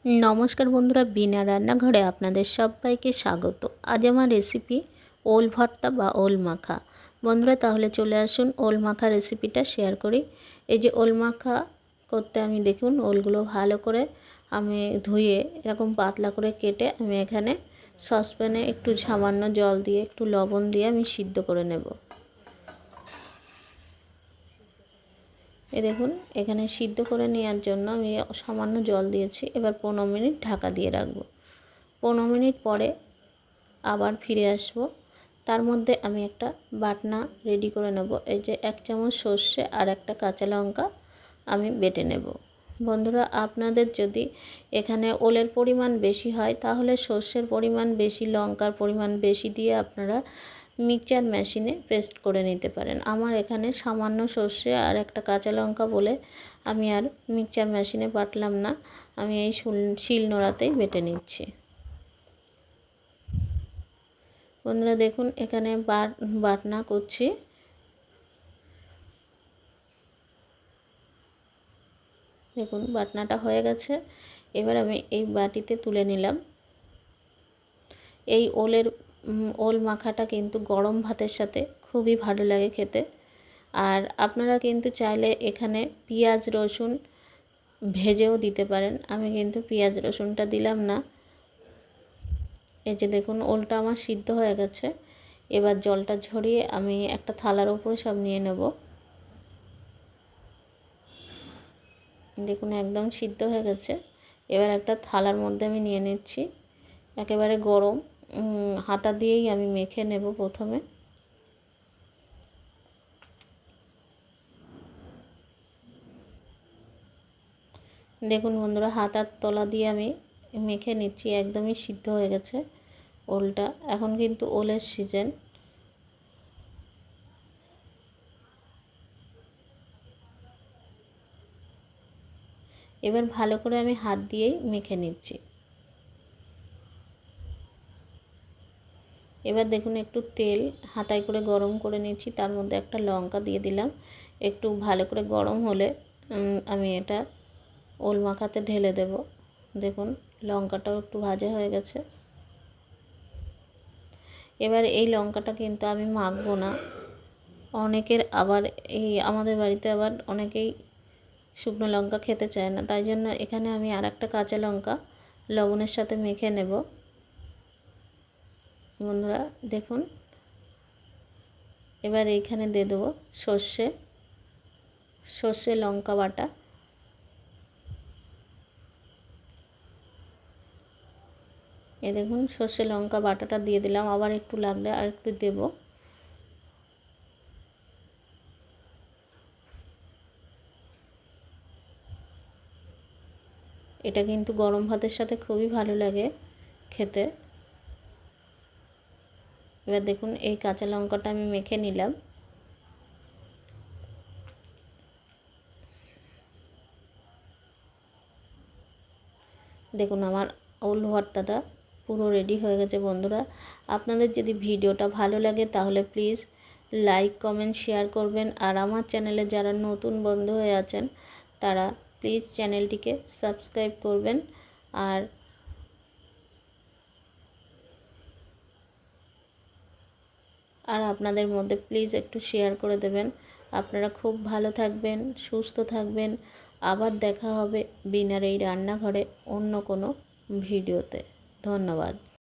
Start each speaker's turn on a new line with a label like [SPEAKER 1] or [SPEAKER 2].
[SPEAKER 1] नमस्कार बंधुरा बिना रान्नाघरे आपनादेर सबाइके स्वागत। आज आमार रेसिपि ओल भर्ता बा ओल माखा। बंधुरा ताहले चले आसुन ओल माखा रेसिपिटा शेयर करी। এই যে ওল মাখা করতে আমি দেখুন ওলগুলো ভালো করে আমি ধুয়ে এরকম পাতলা করে কেটে আমি এখানে সসপ্যানে একটু সামান্য জল দিয়ে একটু লবণ দিয়ে আমি সিদ্ধ করে নেব। এই দেখুন এখানে সিদ্ধ করে নেওয়ার জন্য আমি সামান্য জল দিয়েছি। এবার 15 মিনিট ঢাকা দিয়ে রাখব। 15 মিনিট পরে আবার ফিরে আসব। তার মধ্যে আমি একটা বাটনা রেডি করে নেব। এই যে 1 চামচ সরষে আর একটা কাঁচা লঙ্কা আমি বেটে নেব। বন্ধুরা আপনাদের যদি এখানে ওলের পরিমাণ বেশি হয় তাহলে সরষের পরিমাণ বেশি, লঙ্কার পরিমাণ বেশি দিয়ে আপনারা মিক্সচার মেশিনে পেস্ট করে নিতে পারেন। আমার এখানে সামান্য সরষে আর একটা কাঁচা লঙ্কা বলে আমি আর মিক্সচার মেশিনে বাটলাম না, আমি এই শিলনোড়াতেই বেটে নিচ্ছি। বন্ধুরা দেখুন এখানে বাটনা করছি। দেখুন বাটনাটা হয়ে গেছে। এবার আমি এই বাটিতে তুলে নিলাম। এই ওল মাখাটা কিন্তু গরম ভাতের সাথে খুবই ভালো লাগে খেতে। আর আপনারা কিন্তু চাইলে এখানে পেঁয়াজ রসুন ভেজেও দিতে পারেন, আমি কিন্তু পেঁয়াজ রসুনটা দিলাম না। এই যে দেখুন ওলটা আমার সিদ্ধ হয়ে গেছে। এবার জলটা ঝরিয়ে আমি একটা থালার উপরে সব নিয়ে নেব। দেখুন একদম সিদ্ধ হয়ে গেছে। এবার একটা থালার মধ্যে আমি নিয়ে নিচ্ছি। একেবারে গরম হাতা দিয়েই আমি মেখে নেব প্রথমে। দেখুন বন্ধুরা হাতার তলা দিয়ে আমি মেখে নিচ্ছি, একদমই সিদ্ধ হয়ে গেছে ওলটা। এখন কিন্তু ওলের সিজন। এবার ভালো করে আমি হাত দিয়েই মেখে নিচ্ছি। এবার দেখুন একটু তেল হাতায় করে গরম করে নিচ্ছি, তার মধ্যে একটা লঙ্কা দিয়ে দিলাম। একটু ভালো করে গরম হলে আমি এটা ওল মাখাতে ঢেলে দেব। দেখুন লঙ্কাটাও একটু ভাজা হয়ে গেছে। এবার এই লঙ্কাটা কিন্তু আমি মাখবো না। অনেকের আবার এই আমাদের বাড়িতে আবার অনেকেই শুকনো লঙ্কা খেতে চায় না, তাই জন্য এখানে আমি আর একটা কাঁচা লঙ্কা লবণের সাথে মেখে নেব। বন্ধুরা দেখুন এবার এইখানে দিয়ে দেবো সর্ষে লঙ্কা বাটা। এই দেখুন সর্ষে লঙ্কা বাটাটা দিয়ে দিলাম, আবার একটু লাগলে আর একটু দেব। এটা কিন্তু গরম ভাতের সাথে খুবই ভালো লাগে খেতে। এবার দেখুন এই কাঁচা লঙ্কাটা আমি মেখে নিলাম। দেখুন আমার ওল ভর্তাটা পুরো রেডি হয়ে গেছে। বন্ধুরা আপনাদের যদি ভিডিওটা ভালো লাগে তাহলে প্লিজ লাইক কমেন্ট শেয়ার করবেন। আর আমার চ্যানেলে যারা নতুন বন্ধু হয়ে আছেন তারা প্লিজ চ্যানেলটিকে সাবস্ক্রাইব করবেন। আর আপনাদের মধ্যে প্লিজ একটু শেয়ার করে দেবেন। আপনারা খুব ভালো থাকবেন, সুস্থ থাকবেন। আবার দেখা হবে বিনার এই রান্নাঘরে অন্য কোনো ভিডিওতে। ধন্যবাদ।